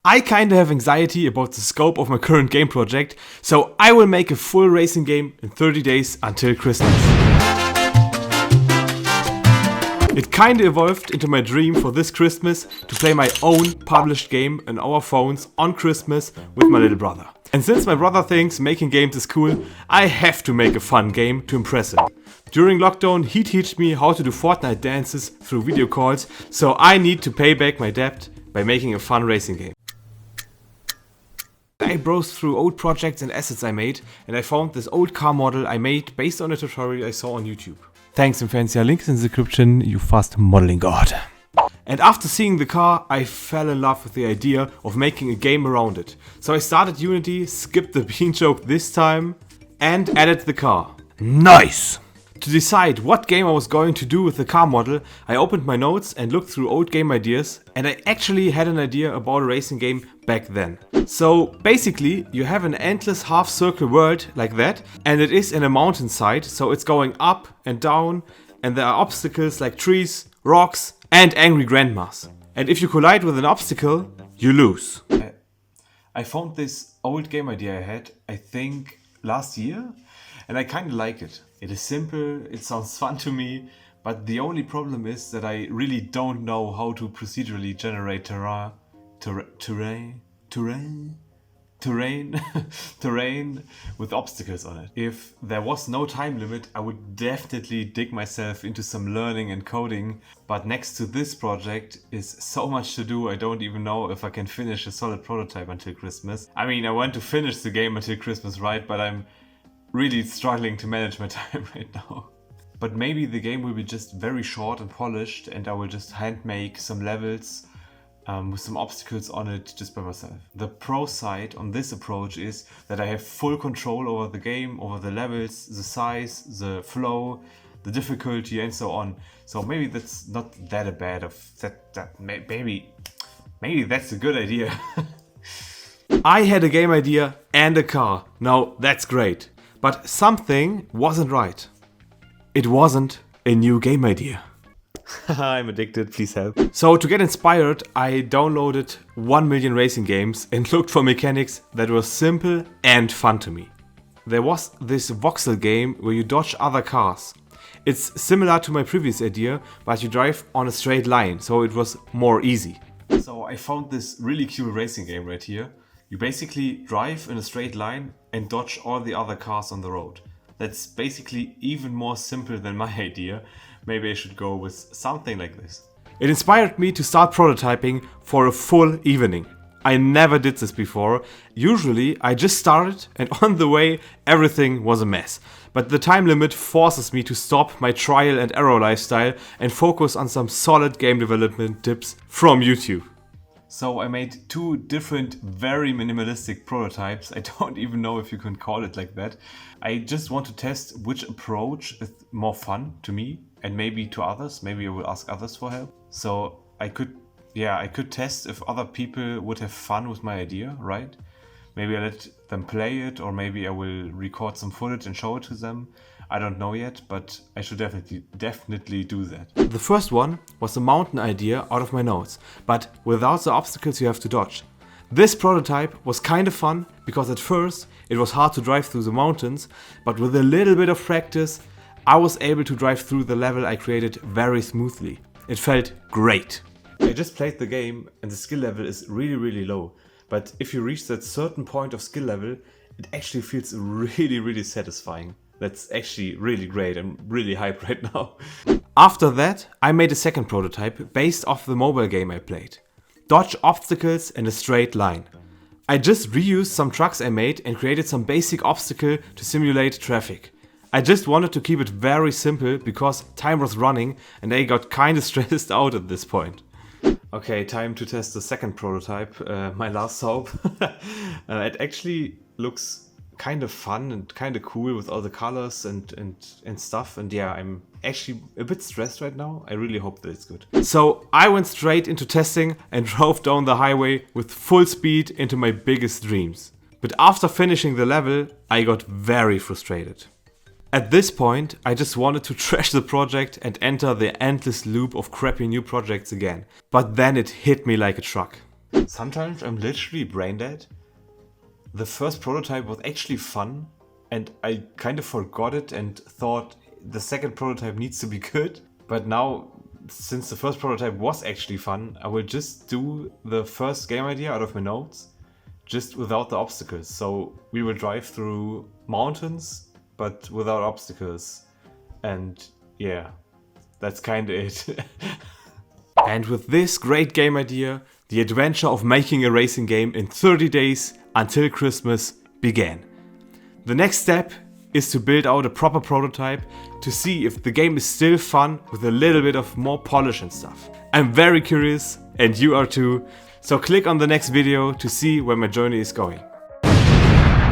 I kinda have anxiety about the scope of my current game project, so I will make a full racing game in 30 days until Christmas. It kinda evolved into my dream for this Christmas to play my own published game on our phones on Christmas with my little brother. And since my brother thinks making games is cool, I have to make a fun game to impress him. During lockdown, he taught me how to do Fortnite dances through video calls, so I need to pay back my debt by making a fun racing game. I browsed through old projects and assets I made, and I found this old car model I made based on a tutorial I saw on YouTube. Thanks Imphenzia, links in the description, you fast modeling god. And after seeing the car, I fell in love with the idea of making a game around it. So I started Unity, skipped the bean joke this time, and added the car. Nice! To decide what game I was going to do with the car model, I opened my notes and looked through old game ideas, and I actually had an idea about a racing game back then. So basically, you have an endless half circle world like that, and it is in a mountainside, so it's going up and down, and there are obstacles like trees, rocks, and angry grandmas. And if you collide with an obstacle, you lose. I found this old game idea I had, I think last year, and I kinda like it. It is simple, it sounds fun to me, but the only problem is that I really don't know how to procedurally generate terrain with obstacles on it. If there was no time limit, I would definitely dig myself into some learning and coding, but next to this project is so much to do, I don't even know if I can finish a solid prototype until Christmas. I mean, I want to finish the game until Christmas, right? But I'm really struggling to manage my time right now. But maybe the game will be just very short and polished, and I will just hand make some levels with some obstacles on it just by myself. The pro side on this approach is that I have full control over the game, over the levels, the size, the flow, the difficulty, and so on. So maybe that's not that bad of that maybe that's a good idea. I had a game idea and a car. Now that's great. But something wasn't right. It wasn't a new game idea. I'm addicted, please help. So to get inspired, I downloaded 1 million racing games and looked for mechanics that were simple and fun to me. There was this voxel game where you dodge other cars. It's similar to my previous idea, but you drive on a straight line, so it was more easy. So I found this really cool racing game right here. You basically drive in a straight line and dodge all the other cars on the road. That's basically even more simple than my idea. Maybe I should go with something like this. It inspired me to start prototyping for a full evening. I never did this before. Usually I just started and on the way everything was a mess. But the time limit forces me to stop my trial and error lifestyle and focus on some solid game development tips from YouTube. So I made 2 different, very minimalistic prototypes. I don't even know if you can call it like that. I just want to test which approach is more fun to me and maybe to others. Maybe I will ask others for help. So I could test if other people would have fun with my idea, right? Maybe I let them play it, or maybe I will record some footage and show it to them. I don't know yet, but I should definitely do that. The first one was a mountain idea out of my notes, but without the obstacles you have to dodge. This prototype was kind of fun, because at first it was hard to drive through the mountains, but with a little bit of practice, I was able to drive through the level I created very smoothly. It felt great. I just played the game and the skill level is really low, but if you reach that certain point of skill level, it actually feels really satisfying. That's actually really great. I'm really hyped right now. After that, I made a second prototype based off the mobile game I played. Dodge obstacles in a straight line. I just reused some trucks I made and created some basic obstacle to simulate traffic. I just wanted to keep it very simple because time was running and I got kinda stressed out at this point. Okay, time to test the second prototype, my last hope. It actually looks kind of fun and kind of cool with all the colors and stuff, and yeah, I'm actually a bit stressed right now. I really hope that it's good. So I went straight into testing and drove down the highway with full speed into my biggest dreams. But after finishing the level, I got very frustrated. At this point, I just wanted to trash the project and enter the endless loop of crappy new projects again. But then it hit me like a truck. Sometimes I'm literally brain dead. The first prototype was actually fun, and I kind of forgot it and thought the second prototype needs to be good. But now, since the first prototype was actually fun, I will just do the first game idea out of my notes, just without the obstacles. So we will drive through mountains, but without obstacles. And yeah, that's kinda it. And with this great game idea, the adventure of making a racing game in 30 days until Christmas began. The next step is to build out a proper prototype to see if the game is still fun with a little bit of more polish and stuff. I'm very curious, and you are too, so click on the next video to see where my journey is going.